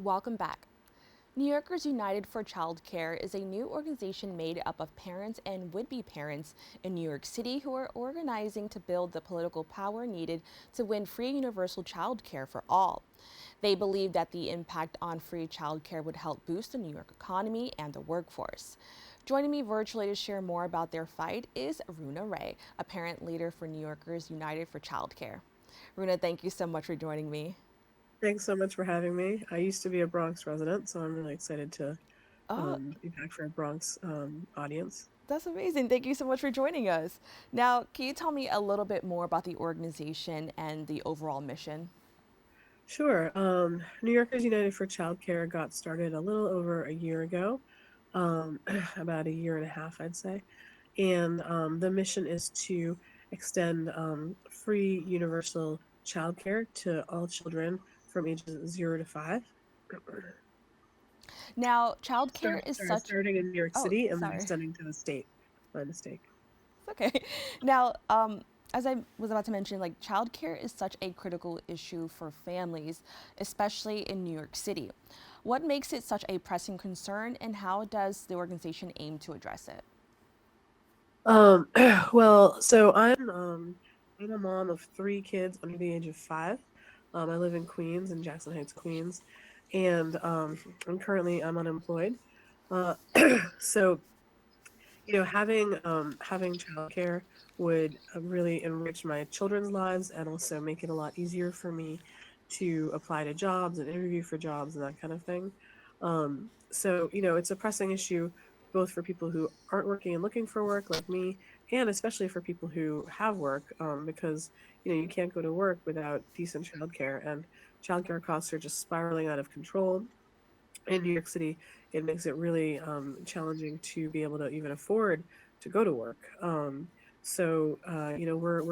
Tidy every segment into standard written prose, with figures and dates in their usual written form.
Welcome back. New Yorkers United for Childcare is a new organization made up of parents and would be parents in New York City who are organizing to build the political power needed to win free universal childcare for all. They believe that the impact on free childcare would help boost the New York economy and the workforce. Joining me virtually to share more about their fight is Roona Ray, a parent leader for New Yorkers United for Childcare. Roona, thank you so much for joining me. Thanks so much for having me. I used to be a Bronx resident, so I'm really excited to Oh, be back for a Bronx audience. that's amazing. Thank you so much for joining us. Now, can you tell me a little bit more about the organization and the overall mission? Sure. New Yorkers United for Childcare got started a little over a year ago, about a year and a half, I'd say. And the mission is to extend free universal childcare to all children from ages 0 to 5. Now, childcare is such. Starting in New York Oh, City and then sorry. extending to the state. My mistake. It's okay. Now, as I was about to mention, like childcare is such a critical issue for families, especially in New York City. What makes it such a pressing concern, and how does the organization aim to address it? Um, well, so I'm a mom of 3 kids under the age of 5. I live in Queens, in Jackson Heights, Queens, and I'm unemployed. Uh, so having childcare would really enrich my children's lives and also make it a lot easier for me to apply to jobs and interview for jobs and that kind of thing. It's a pressing issue both for people who aren't working and looking for work like me, and especially for people who have work, because you can't go to work without decent childcare, and childcare costs are just spiraling out of control in New York City. It makes it really challenging to be able to even afford to go to work. We're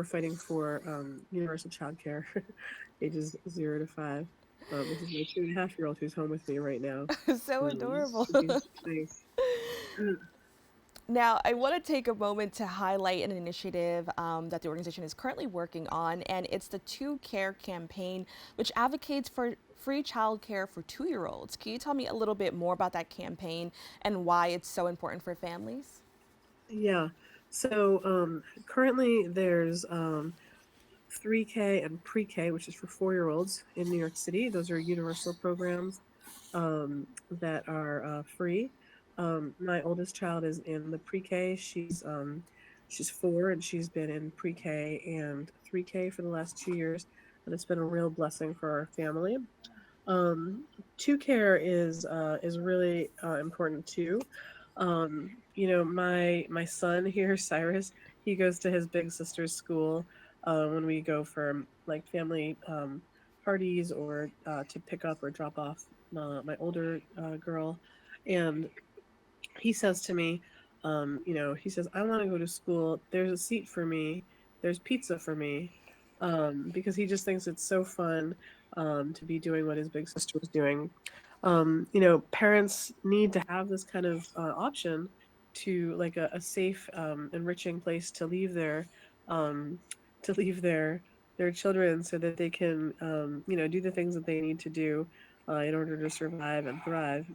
fighting for universal childcare, ages 0 to 5. This is my 2.5-year-old who's home with me right now. So adorable. She's nice. Now, I want to take a moment to highlight an initiative that the organization is currently working on, and it's the Two Care campaign, which advocates for free childcare for 2-year-olds. Can you tell me a little bit more about that campaign and why it's so important for families? Yeah. Currently there's 3K and pre-K, which is for 4-year-olds in New York City. Those are universal programs that are free. My oldest child is in the pre-K. She's 4 and she's been in pre-K and 3K for the last 2 years, and it's been a real blessing for our family. Um, Two care is really important too. My son here, Cyrus, he goes to his big sister's school when we go for like family parties or to pick up or drop off my older girl, and he says to me, he says, "I want to go to school. There's a seat for me. There's pizza for me," because he just thinks it's so fun to be doing what his big sister was doing. Parents need to have this kind of option to like a safe, enriching place um, to leave their children so that they can, do the things that they need to do in order to survive and thrive.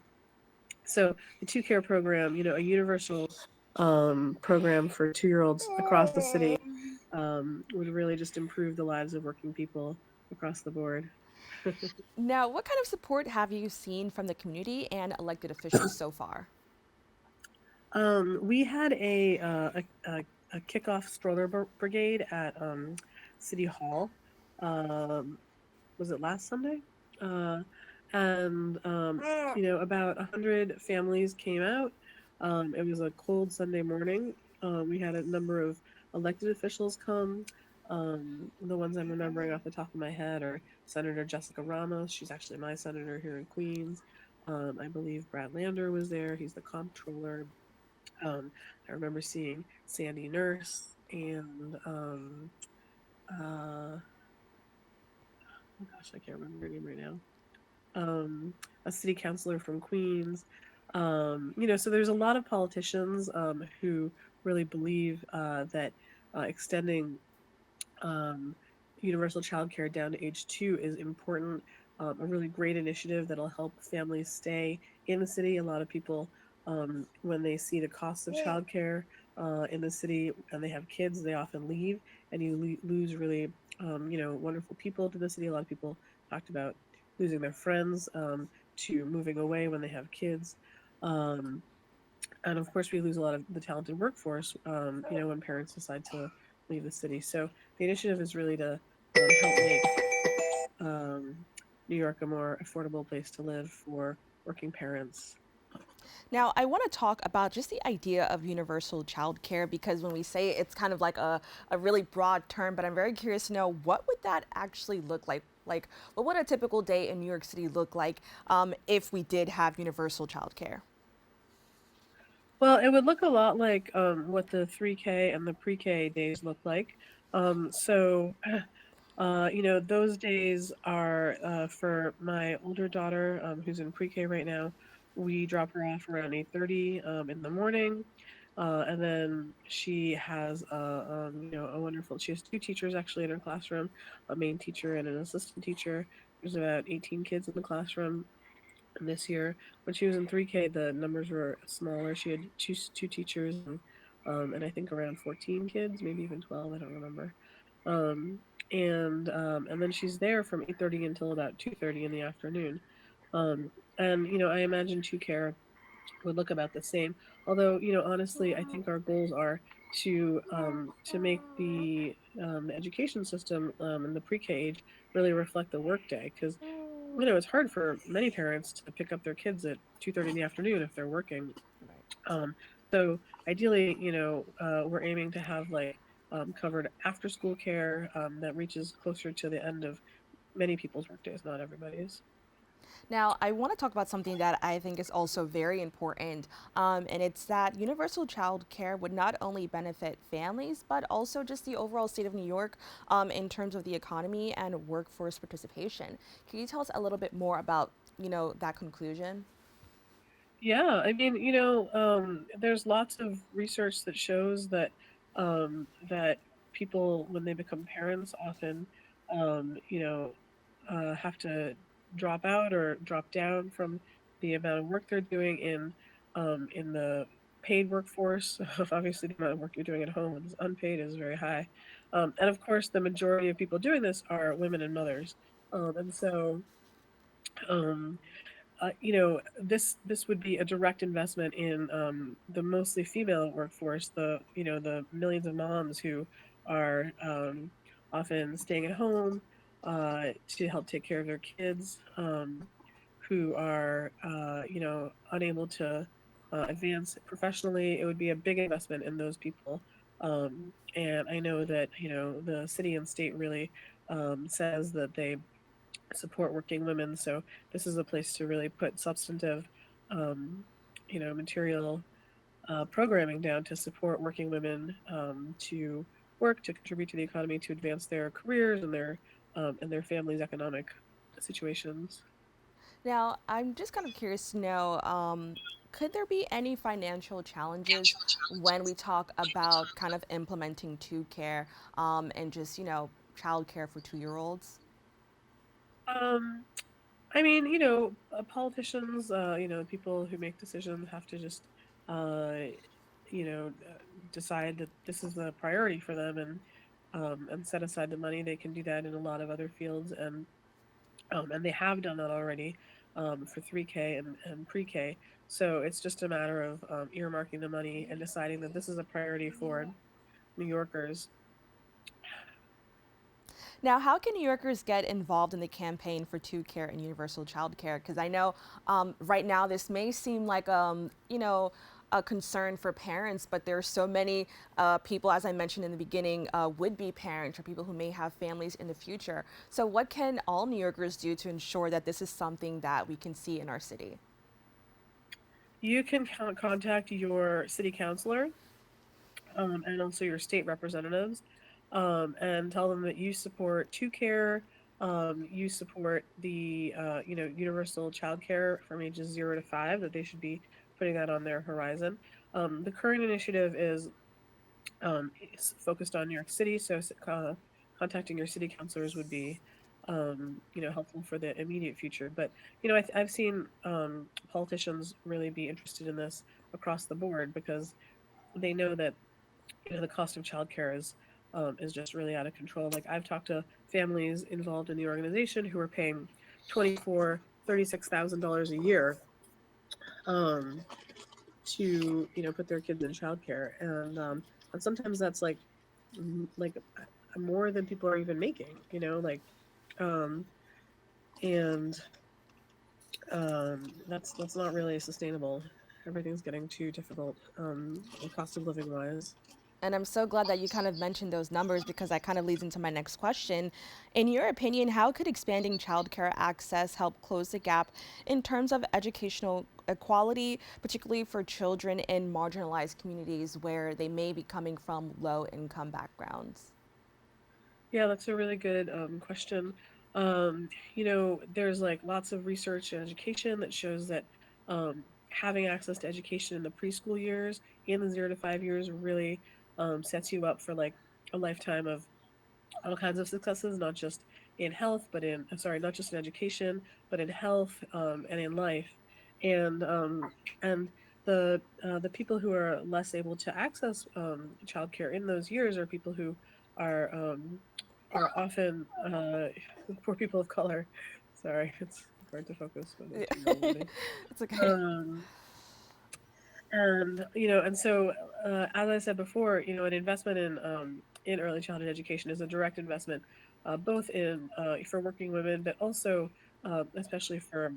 So the Two Care program, a universal program for 2-year-olds across the city, would really just improve the lives of working people across the board. Now, what kind of support have you seen from the community and elected officials so far? We had a kickoff stroller brigade at City Hall. Um, was it last Sunday? Uh, and about 100 families came out. It was a cold Sunday morning. We had a number of elected officials come. The ones I'm remembering off the top of my head are Senator Jessica Ramos. She's actually my senator here in Queens. I believe Brad Lander was there. He's the comptroller. I remember seeing Sandy Nurse and oh gosh, I can't remember her name right now. Um, a city councilor from Queens. So there's a lot of politicians who really believe that extending um, universal childcare down to age 2 is important a really great initiative that'll help families stay in the city. A lot of people, when they see the cost of childcare in the city and they have kids, they often leave, and you lose really, wonderful people to the city. A lot of people talked about losing their friends to moving away when they have kids. Um, and of course, we lose a lot of the talented workforce, when parents decide to leave the city. So the initiative is really to help make New York a more affordable place to live for working parents. Now, I want to talk about just the idea of universal childcare because when we say it, it's kind of like a really broad term, but I'm very curious to know what would that actually look like? Like, what would a typical day in New York City look like if we did have universal childcare? Well, it would look a lot like what the 3K and the pre-K days look like. So, those days are for my older daughter, who's in pre-K right now. We drop her off around 8:30 in the morning, and then she has a wonderful. She has two teachers actually in her classroom, a main teacher and an assistant teacher. There's about 18 kids in the classroom. And this year, when she was in 3K, the numbers were smaller. She had two teachers and I think around 14 kids, maybe even 12. I don't remember. Um, and then she's there from 8:30 until about 2:30 in the afternoon. Um, and I imagine 2Care would look about the same. Although, honestly, I think our goals are to make the education system in the pre-K age really reflect the workday, because it's hard for many parents to pick up their kids at 2:30 in the afternoon if they're working. Um, so ideally, we're aiming to have like covered after school care that reaches closer to the end of many people's workdays, not everybody's. Now, I want to talk about something that I think is also very important, and it's that universal child care would not only benefit families, but also just the overall state of New York in terms of the economy and workforce participation. Can you tell us a little bit more about, that conclusion? Yeah, I mean, there's lots of research that shows that people, when they become parents, often, have to drop out or drop down from the amount of work they're doing in the paid workforce. Obviously, the amount of work you're doing at home when it's unpaid is very high, and of course, the majority of people doing this are women and mothers, and so. Um, this would be a direct investment in the mostly female workforce, the millions of moms who are often staying at home to help take care of their kids, who are unable to advance professionally. It would be a big investment in those people, and I know that the city and state really says that they support working women. So this is a place to really put substantive, material programming down to support working women to work, to contribute to the economy, to advance their careers and their families' economic situations. Now, I'm just kind of curious to know could there be any financial challenges when we talk about kind of implementing two care and just, child care for 2-year-olds? Um, I mean, politicians, people who make decisions have to just, uh, you know, uh, decide that this is a priority for them and set aside the money. They can do that in a lot of other fields, and they have done that already for 3K and pre-K. So it's just a matter of earmarking the money and deciding that this is a priority for New Yorkers. Now, how can New Yorkers get involved in the campaign for two care and universal child care? Because I know right now this may seem like, a concern for parents, but there are so many people, as I mentioned in the beginning, would be parents or people who may have families in the future. So, what can all New Yorkers do to ensure that this is something that we can see in our city? You can contact your city councilor and also your state representatives, and tell them that you support 2Care, you support the universal child care from ages 0 to 5, that they should be putting that on their horizon. The current initiative is focused on New York City, so contacting your city councilors would be helpful for the immediate future. But I've seen politicians really be interested in this across the board because they know that the cost of childcare is just really out of control. Like I've talked to families involved in the organization who are paying $36,000 a year um, to put their kids in childcare, and sometimes that's like more than people are even making. Um, and that's not really sustainable. Everything's getting too difficult, cost of living wise. And I'm so glad that you kind of mentioned those numbers because that kind of leads into my next question. In your opinion, how could expanding childcare access help close the gap in terms of educational equality, particularly for children in marginalized communities where they may be coming from low income backgrounds? Yeah, that's a really good question. There's like lots of research and education that shows that having access to education in the preschool years and the 0 to 5 years really sets you up for like a lifetime of all kinds of successes, not just in health, but not just in education, but in health and in life. And the people who are less able to access childcare in those years are people who are um, are often poor people of color. Sorry, it's hard to focus when a 2-year-old with me. It's okay. Um, and as I said before, an investment in early childhood education is a direct investment, both in for working women, but also especially for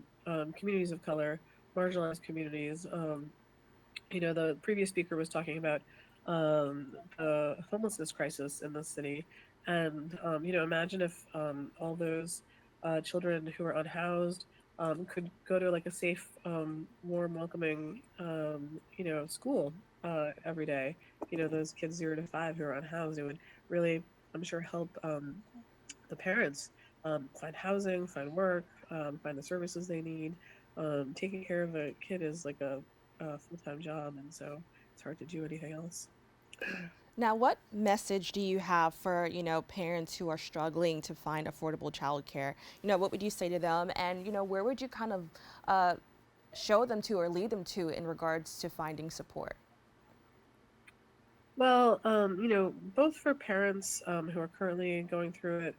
communities of color, marginalized communities. The previous speaker was talking about the homelessness crisis in the city, and imagine if all those children who are unhoused could go to like a safe, warm, welcoming, school every day. Those kids 0 to 5 who are unhoused, it would really, I'm sure, help the parents find housing, find work, find the services they need. Taking care of a kid is like a full time job, and so it's hard to do anything else. Now, what message do you have for, parents who are struggling to find affordable childcare? What would you say to them? And, where would you kind of show them to or lead them to in regards to finding support? Well, both for parents who are currently going through it,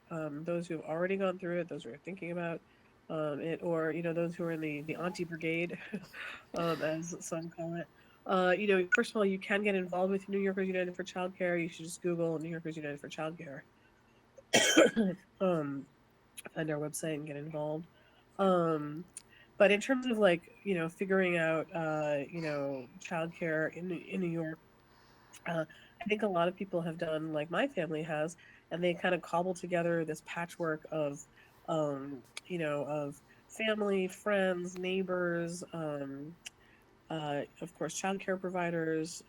those who have already gone through it, those who are thinking about it, or those who are in the auntie brigade, as some call it. First of all, you can get involved with New Yorkers United for Childcare. You should just Google New Yorkers United for Childcare, um, find our website and get involved. Um, but in terms of like figuring out childcare in New York, I think a lot of people have done like my family has, and they kind of cobble together this patchwork of family, friends, neighbors, of course, childcare providers,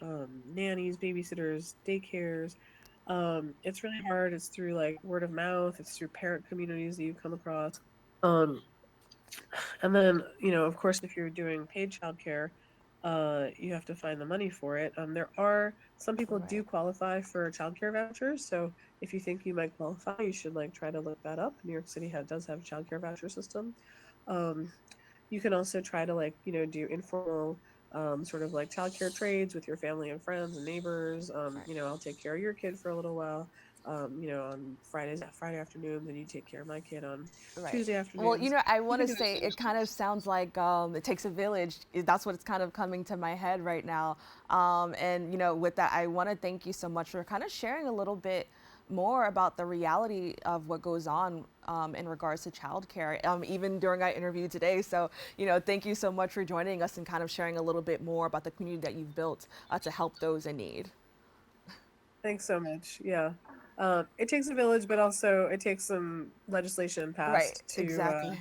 nannies, babysitters, daycares. It's really hard. It's through like word of mouth. It's through parent communities that you come across. Um, and then, of course, if you're doing paid childcare, you have to find the money for it. There are some people do Right. qualify for childcare vouchers, so if you think you might qualify, you should like try to look that up. New York City does have a childcare voucher system. Um, you can also try to like do informal sort of like childcare trades with your family and friends and neighbors. Right. I'll take care of your kid for a little while. On Friday afternoons, and you take care of my kid on Right. Tuesday Well, afternoons. I You want can to do those say sort of it kind of things. sounds like it takes a village. That's what it's kind of coming to my head right now. And, with that, I want to thank you so much for kind of sharing a little bit more about the reality of what goes on in regards to childcare, even during our interview today. So, thank you so much for joining us and kind of sharing a little bit more about the community that you've built to help those in need. Thanks so much. Yeah. It takes a village, but also it takes some legislation Right, passed exactly.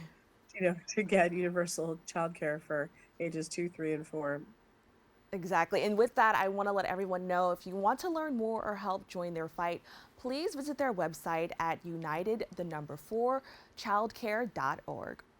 to get universal childcare for ages 2, 3, and 4. Exactly. And with that, I want to let everyone know if you want to learn more or help join their fight, please visit their website at united, the number 4, childcare.org.